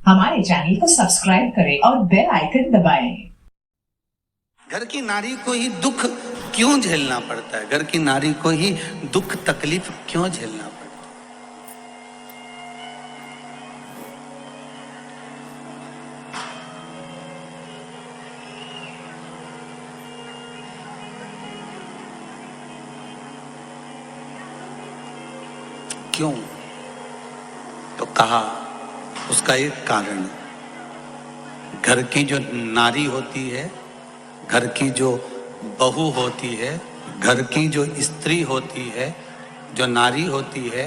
हमारे चैनल को सब्सक्राइब करें और बेल आइकन दबाएं। घर की नारी को ही दुख क्यों झेलना पड़ता है? घर की नारी को ही दुख तकलीफ क्यों झेलना पड़ता है? क्यों? तो कहा उसका एक कारण, घर की जो नारी होती है, घर की जो बहू होती है, घर की जो स्त्री होती है, जो नारी होती है,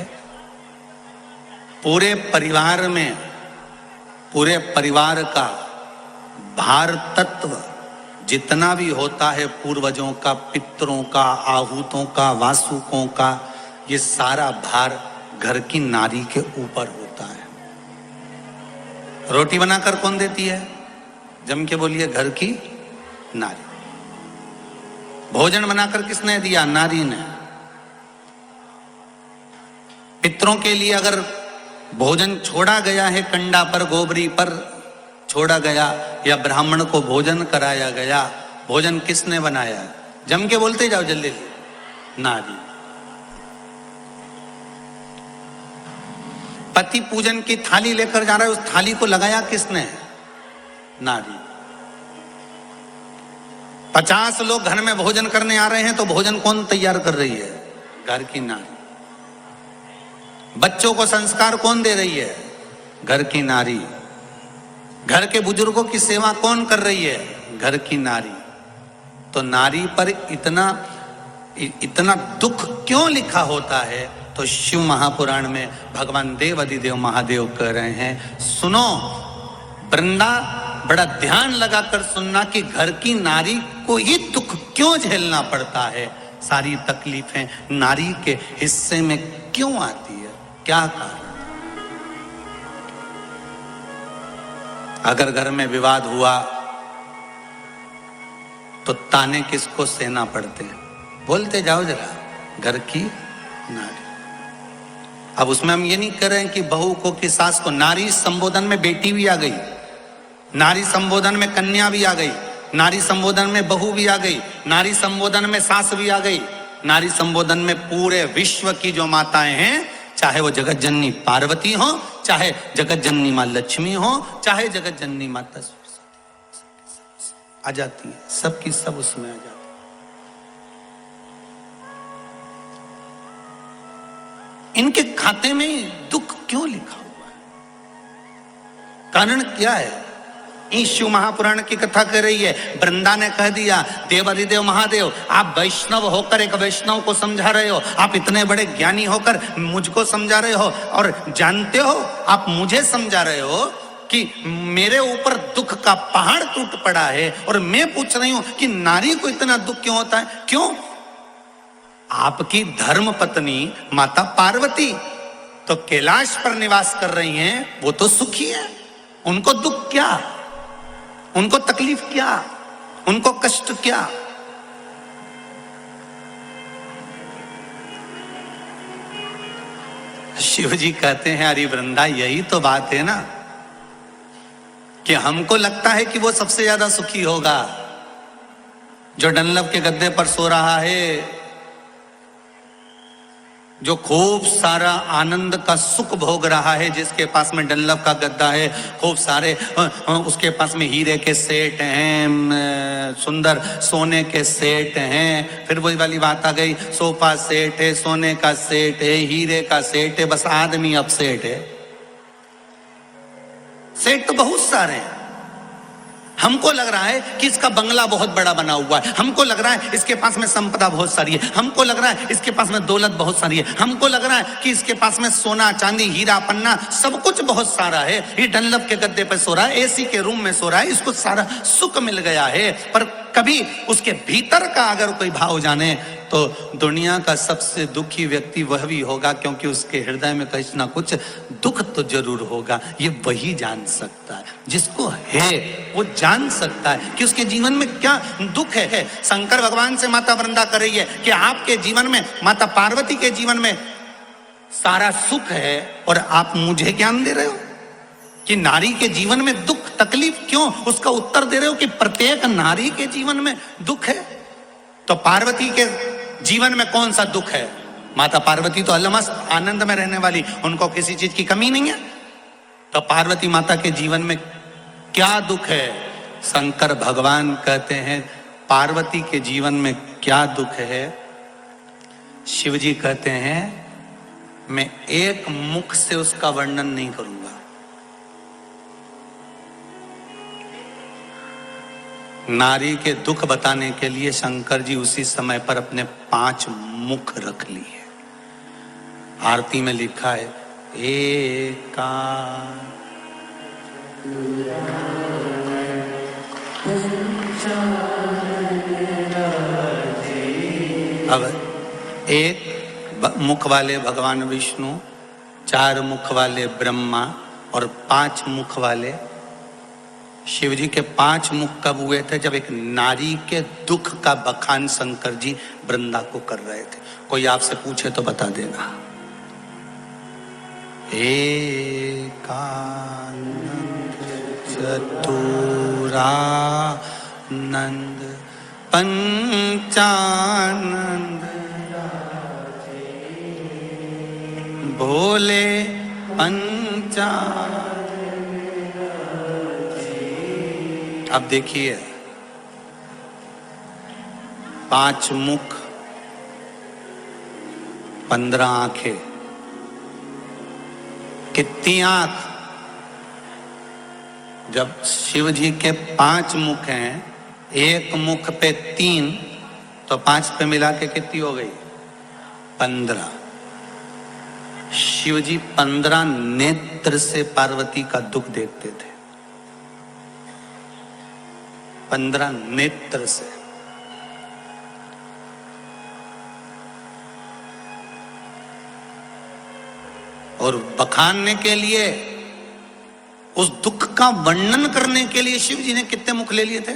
पूरे परिवार में, पूरे परिवार का भार तत्व जितना भी होता है, पूर्वजों का, पितरों का, आहूतों का, वासुकों का, ये सारा भार घर की नारी के ऊपर होता है। रोटी बनाकर कौन देती है? जम के बोलिए, घर की नारी। भोजन बनाकर किसने दिया? नारी ने। पितरों के लिए अगर भोजन छोड़ा गया है, कंडा पर, गोबरी पर छोड़ा गया, या ब्राह्मण को भोजन कराया गया, भोजन किसने बनाया? जम के बोलते जाओ जल्दी, नारी। पति पूजन की थाली लेकर जा रहा है, उस थाली को लगाया किसने? नारी। 50 लोग घर में भोजन करने आ रहे हैं तो भोजन कौन तैयार कर रही है? घर की नारी। बच्चों को संस्कार कौन दे रही है? घर की नारी। घर के बुजुर्गों की सेवा कौन कर रही है? घर की नारी। तो नारी पर इतना दुख क्यों लिखा होता है? तो शिव महापुराण में भगवान देव अधिदेव महादेव कह रहे हैं, सुनो वृंदा, बड़ा ध्यान लगाकर सुनना कि घर की नारी को ही दुख क्यों झेलना पड़ता है, सारी तकलीफें नारी के हिस्से में क्यों आती है, क्या कारण? अगर घर में विवाद हुआ तो ताने किसको सहना पड़ते हैं? बोलते जाओ जरा, घर की नारी। अब उसमें हम ये नहीं कर रहे हैं कि बहू को, कि सास को। नारी संबोधन में बेटी भी आ गई, नारी संबोधन में कन्या भी आ गई, नारी संबोधन में बहू भी आ गई, नारी संबोधन में सास भी आ गई, नारी संबोधन में पूरे विश्व की जो माताएं हैं, चाहे वो जगत जननी पार्वती हो, चाहे जगत जननी मां लक्ष्मी हो, चाहे जगत जननी माता आ जाती है, सबकी सब उसमें आ जाती है। इनके खाते में दुख क्यों लिखा हुआ है? कारण क्या है? शिव महापुराण की कथा कर रही है। वृंदा ने कह दिया, देव अधिदेव महादेव, आप वैष्णव होकर एक वैष्णव को समझा रहे हो, आप इतने बड़े ज्ञानी होकर मुझको समझा रहे हो, और जानते हो आप मुझे समझा रहे हो कि मेरे ऊपर दुख का पहाड़ टूट पड़ा है, और मैं पूछ रही हूं कि नारी को इतना दुख क्यों होता है? क्यों? आपकी धर्म पत्नी माता पार्वती तो कैलाश पर निवास कर रही हैं, वो तो सुखी है, उनको दुख क्या, उनको तकलीफ क्या, उनको कष्ट क्या? शिव जी कहते हैं, अरे वृंदा, यही तो बात है ना, कि हमको लगता है कि वो सबसे ज्यादा सुखी होगा, जो डनलप के गद्दे पर सो रहा है, जो खूब सारा आनंद का सुख भोग रहा है, जिसके पास में डनलप का गद्दा है, खूब सारे उसके पास में हीरे के सेट हैं, सुंदर सोने के सेट हैं, फिर वही वाली बात आ गई, सोफा सेट है, सोने का सेट है, हीरे का सेट है, बस आदमी अब सेट है। सेट तो बहुत सारे हैं। हमको लग रहा है कि इसका बंगला बहुत बड़ा बना हुआ है, हमको लग रहा है इसके पास में संपदा बहुत सारी है, हमको लग रहा है इसके पास में दौलत बहुत सारी है, हमको लग रहा है कि इसके पास में सोना चांदी हीरा पन्ना सब कुछ बहुत सारा है, ये डनलप के गद्दे पर सो रहा है, एसी के रूम में सो रहा है, इसको सारा सुख मिल गया है। पर कभी उसके भीतर का अगर कोई भाव जाने तो दुनिया का सबसे दुखी व्यक्ति वह भी होगा, क्योंकि उसके हृदय में कुछ ना कुछ दुख तो जरूर होगा। ये वही जान सकता है, जिसको है वो जान सकता है कि उसके जीवन में क्या दुख है। शंकर भगवान से माता वृंदा कर रही है कि आपके जीवन में, माता पार्वती के जीवन में सारा सुख है और आप मुझे ज्ञान दे रहे हो। कि नारी के जीवन में दुख तकलीफ क्यों, उसका उत्तर दे रहे हो कि प्रत्येक नारी के जीवन में दुख है। तो पार्वती के जीवन में कौन सा दुख है? माता पार्वती तो अलमस्त आनंद में रहने वाली, उनको किसी चीज की कमी नहीं है। तो पार्वती माता के जीवन में क्या दुख है? शंकर भगवान कहते हैं पार्वती के जीवन में क्या दुख है? शिव जी कहते हैं मैं एक मुख से उसका वर्णन नहीं करूंगा। नारी के दुख बताने के लिए शंकर जी उसी समय पर अपने 5 मुख रख लिए। आरती में लिखा है एका अब एक मुख वाले भगवान विष्णु, 4 मुख वाले ब्रह्मा और 5 मुख वाले शिव जी के 5 मुख कब हुए थे? जब एक नारी के दुख का बखान शंकर जी वृंदा को कर रहे थे। कोई आपसे पूछे तो बता देना। एकानंद चतुरानंद पंचानंद भोले पंचानंद। अब देखिए 5 मुख 15 आंखें, कितनी आंख? जब शिव जी के 5 मुख हैं, एक मुख पे 3, तो 5 पे मिला के कितनी हो गई? 15। शिव जी 15 नेत्र से पार्वती का दुख देखते थे। 15 नेत्र से। और बखानने के लिए, उस दुख का वर्णन करने के लिए शिव जी ने कितने मुख ले लिए थे?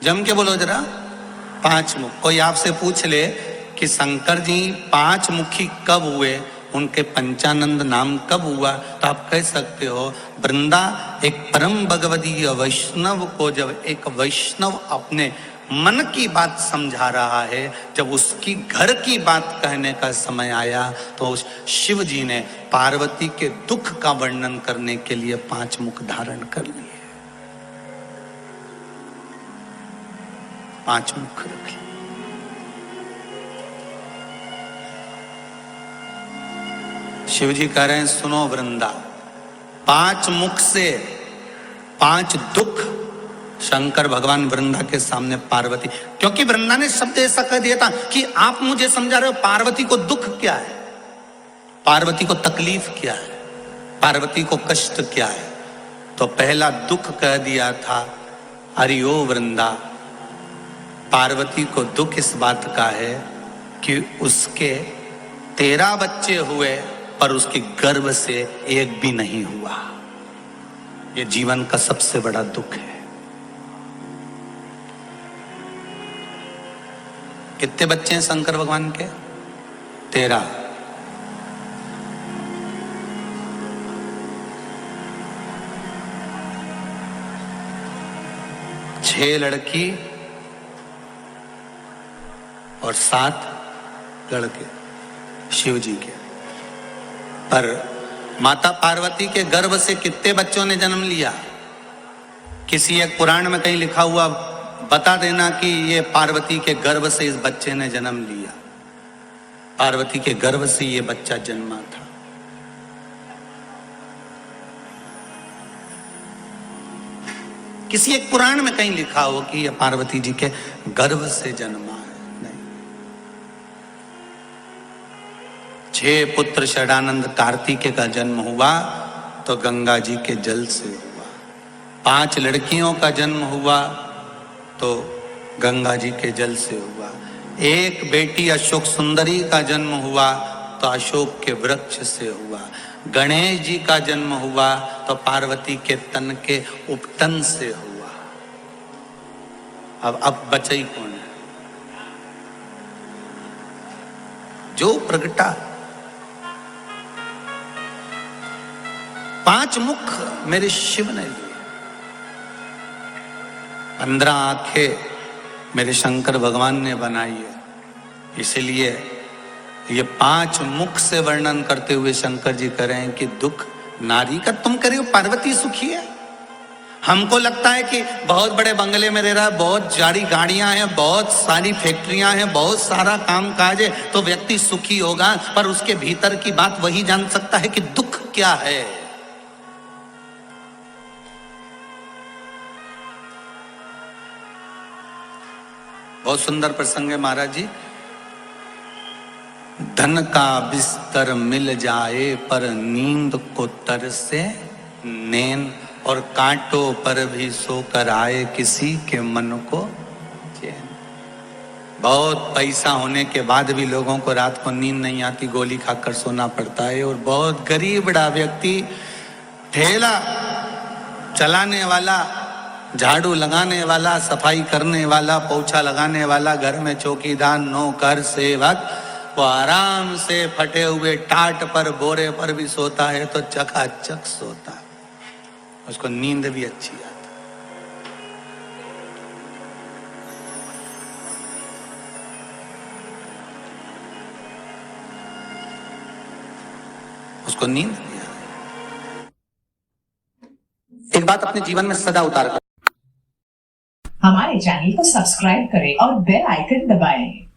जम के बोलो जरा। 5 मुख। कोई आपसे पूछ ले कि शंकर जी 5 मुखी कब हुए, उनके पंचानंद नाम कब हुआ, तो आप कह सकते हो वृंदा एक परम भगवदीय वैष्णव को जब एक वैष्णव अपने मन की बात समझा रहा है, जब उसकी घर की बात कहने का समय आया, तो उस शिव जी ने पार्वती के दुख का वर्णन करने के लिए 5 मुख धारण कर लिए। 5 मुख रख लिए। शिव जी कह रहे हैं सुनो वृंदा, 5 मुख से 5 दुख शंकर भगवान वृंदा के सामने पार्वती, क्योंकि वृंदा ने शब्द ऐसा कह दिया था कि आप मुझे समझा रहे हो पार्वती को दुख क्या है, पार्वती को तकलीफ क्या है, पार्वती को कष्ट क्या है। तो पहला दुख कह दिया था अरे ओ वृंदा, पार्वती को दुख इस बात का है कि उसके 13 बच्चे हुए पर उसके गर्भ से एक भी नहीं हुआ। ये जीवन का सबसे बड़ा दुख है। कितने बच्चे हैं शंकर भगवान के? 13। छह लड़की और 7 लड़के शिव जी के। पर माता पार्वती के गर्भ से कितने बच्चों ने जन्म लिया? किसी एक पुराण में कहीं लिखा हुआ बता देना कि ये पार्वती के गर्भ से इस बच्चे ने जन्म लिया। पार्वती के गर्भ से ये बच्चा जन्मा था। किसी एक पुराण में कहीं लिखा हो कि ये पार्वती जी के गर्भ से जन्मा है? नहीं। 6 पुत्र षडानंद कार्तिकेय का जन्म हुआ तो गंगा जी के जल से हुआ। 5 लड़कियों का जन्म हुआ तो गंगा जी के जल से हुआ। 1 बेटी अशोक सुंदरी का जन्म हुआ तो अशोक के वृक्ष से हुआ। गणेश जी का जन्म हुआ तो पार्वती के तन के उपटन से हुआ। अब बचाई कौन है? जो प्रगटा 5 मुख मेरे शिव ने लिए, 15 आंखें मेरे शंकर भगवान ने बनाई है। इसलिए ये 5 मुख से वर्णन करते हुए शंकर जी कह रहे हैं कि दुख नारी का तुम करे हो, पार्वती सुखी है। हमको लगता है कि बहुत बड़े बंगले में रह रहा है, बहुत सारी गाड़ियां हैं, बहुत सारी फैक्ट्रियां हैं, बहुत सारा काम काज है तो व्यक्ति सुखी होगा, पर उसके भीतर की बात वही जान सकता है कि दुख क्या है। बहुत सुंदर प्रसंग है महाराज जी। धन का बिस्तर मिल जाए पर नींद को तरसे नैन, और कांटों पर भी सोकर आए किसी के मन को चैन। बहुत पैसा होने के बाद भी लोगों को रात को नींद नहीं आती, गोली खाकर सोना पड़ता है। और बहुत गरीब बड़ा व्यक्ति, ठेला चलाने वाला, झाड़ू लगाने वाला, सफाई करने वाला, पोछा लगाने वाला, घर में चौकीदार, नौकर, सेवक, वो आराम से फटे हुए टाट पर, बोरे पर भी सोता है तो चकाचक सोता है, उसको नींद भी अच्छी आती। उसको नींद भी आती। एक बात अपने जीवन में सदा उतार कर, हमारे चैनल को सब्सक्राइब करें और बेल आइकन दबाएं।